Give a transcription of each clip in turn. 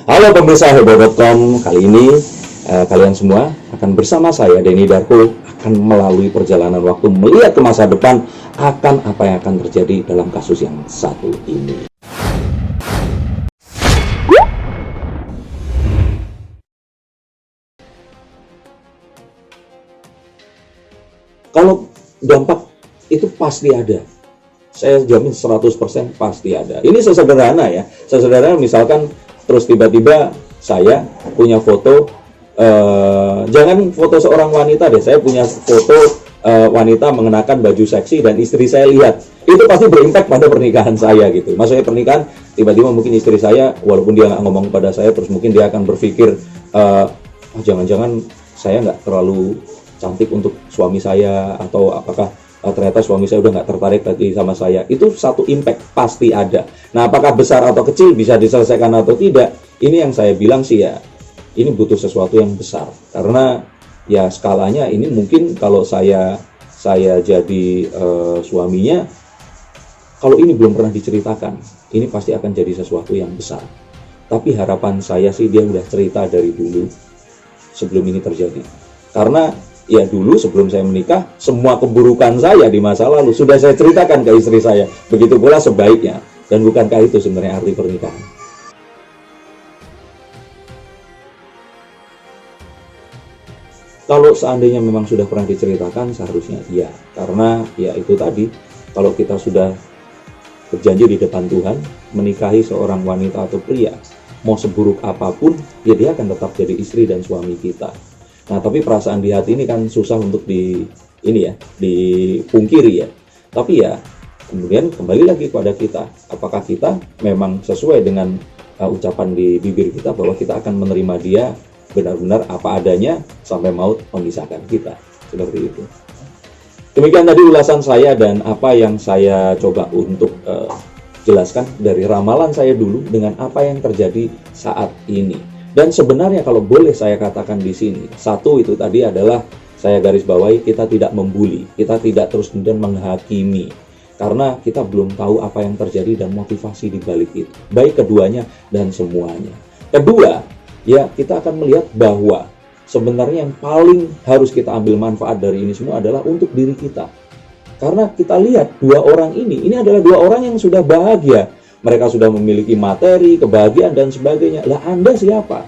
Halo pemirsa Heboh.com, kali ini kalian semua akan bersama saya Denny Darko akan melalui perjalanan waktu melihat ke masa depan akan apa yang akan terjadi dalam kasus yang satu ini. Kalau dampak itu pasti ada. Saya jamin 100% pasti ada. Ini sesederhana ya. Sesederhana misalkan terus tiba-tiba saya punya foto, jangan foto seorang wanita deh. Saya punya foto wanita mengenakan baju seksi dan istri saya lihat. Itu pasti berimpact pada pernikahan saya gitu. Maksudnya pernikahan tiba-tiba mungkin istri saya, walaupun dia nggak ngomong pada saya, terus mungkin dia akan berpikir, oh, jangan-jangan saya nggak terlalu cantik untuk suami saya, atau apakah ternyata suami saya udah nggak tertarik lagi sama saya. Itu satu impact pasti ada. Nah, apakah besar atau kecil, bisa diselesaikan atau tidak, ini yang saya bilang sih ya, ini butuh sesuatu yang besar. Karena ya skalanya ini mungkin kalau saya jadi suaminya, kalau ini belum pernah diceritakan, ini pasti akan jadi sesuatu yang besar. Tapi harapan saya sih dia udah cerita dari dulu sebelum ini terjadi. Karena ya dulu sebelum saya menikah, semua keburukan saya di masa lalu sudah saya ceritakan ke istri saya. Begitu pula sebaiknya. Dan bukankah itu sebenarnya arti pernikahan? Kalau seandainya memang sudah pernah diceritakan, seharusnya iya. Karena ya itu tadi, kalau kita sudah berjanji di depan Tuhan, menikahi seorang wanita atau pria, mau seburuk apapun, ya dia akan tetap jadi istri dan suami kita. Nah, tapi perasaan di hati ini kan susah untuk dipungkiri ya. Tapi ya, kemudian kembali lagi kepada kita. Apakah kita memang sesuai dengan ucapan di bibir kita bahwa kita akan menerima dia benar-benar apa adanya sampai maut memisahkan kita. Seperti itu. Demikian tadi ulasan saya dan apa yang saya coba untuk jelaskan dari ramalan saya dulu dengan apa yang terjadi saat ini. Dan sebenarnya kalau boleh saya katakan di sini, satu itu tadi adalah saya garis bawahi, kita tidak membuli, kita tidak terus kemudian menghakimi, karena kita belum tahu apa yang terjadi dan motivasi di balik itu, baik keduanya dan semuanya. Kedua, ya kita akan melihat bahwa sebenarnya yang paling harus kita ambil manfaat dari ini semua adalah untuk diri kita. Karena kita lihat dua orang ini adalah dua orang yang sudah bahagia. Mereka sudah memiliki materi, kebahagiaan, dan sebagainya. Lah Anda siapa?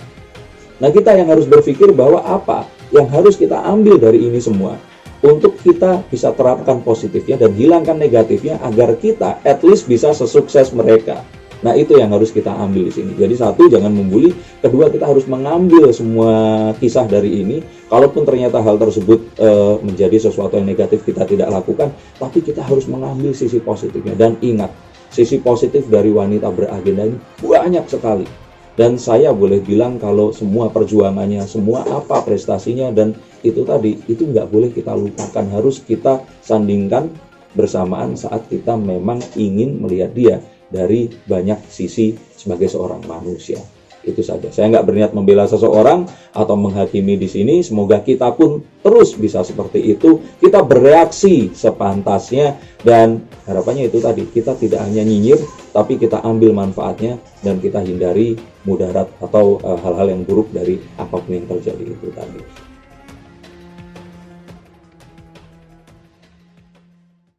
Nah, kita yang harus berpikir bahwa apa yang harus kita ambil dari ini semua untuk kita bisa terapkan positifnya dan hilangkan negatifnya agar kita at least bisa sesukses mereka. Nah, itu yang harus kita ambil di sini. Jadi satu, jangan membuli. Kedua, kita harus mengambil semua kisah dari ini. Kalaupun ternyata hal tersebut menjadi sesuatu yang negatif, kita tidak lakukan. Tapi kita harus mengambil sisi positifnya. Dan ingat, sisi positif dari wanita beragenda ini banyak sekali. Dan saya boleh bilang kalau semua perjuangannya, semua apa prestasinya, dan itu tadi, itu nggak boleh kita lupakan. Harus kita sandingkan bersamaan saat kita memang ingin melihat dia dari banyak sisi sebagai seorang manusia. Itu saja. Saya nggak berniat membela seseorang atau menghakimi di sini. Semoga kita pun terus bisa seperti itu. Kita bereaksi sepantasnya dan harapannya itu tadi. Kita tidak hanya nyinyir, tapi kita ambil manfaatnya dan kita hindari mudarat atau hal-hal yang buruk dari apapun yang terjadi itu tadi.